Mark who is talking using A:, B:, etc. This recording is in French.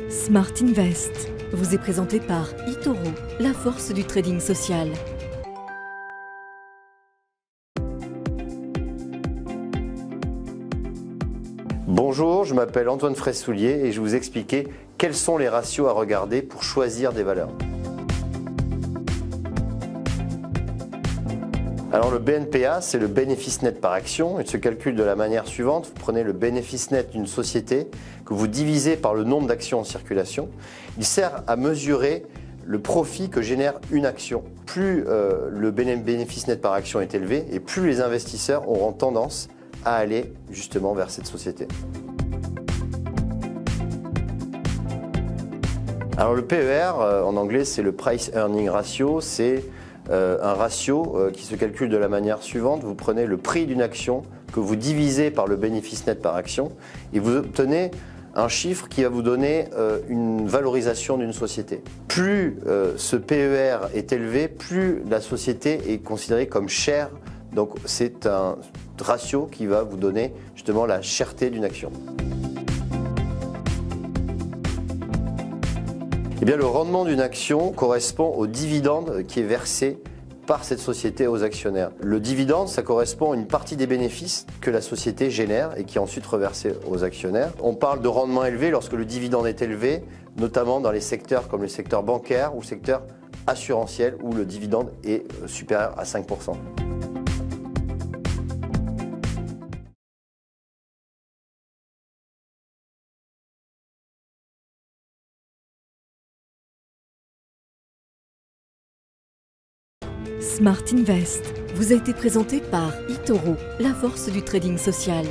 A: Smart Invest vous est présenté par eToro, la force du trading social.
B: Bonjour, je m'appelle Antoine Fraissoulier et je vais vous expliquer quels sont les ratios à regarder pour choisir des valeurs. Alors le BNPA, c'est le bénéfice net par action. Il se calcule de la manière suivante. Vous prenez le bénéfice net d'une société que vous divisez par le nombre d'actions en circulation. Il sert à mesurer le profit que génère une action. Plus le bénéfice net par action est élevé et plus les investisseurs auront tendance à aller justement vers cette société. Alors le PER, en anglais, c'est le Price Earning Ratio. C'est un ratio qui se calcule de la manière suivante. Vous prenez le prix d'une action que vous divisez par le bénéfice net par action et vous obtenez un chiffre qui va vous donner une valorisation d'une société. Plus ce PER est élevé, plus la société est considérée comme chère. Donc c'est un ratio qui va vous donner justement la cherté d'une action. Eh bien, le rendement d'une action correspond au dividende qui est versé par cette société aux actionnaires. Le dividende, ça correspond à une partie des bénéfices que la société génère et qui est ensuite reversé aux actionnaires. On parle de rendement élevé lorsque le dividende est élevé, notamment dans les secteurs comme le secteur bancaire ou le secteur assurantiel où le dividende est supérieur à 5%.
A: Smart Invest vous a été présenté par eToro, la force du trading social.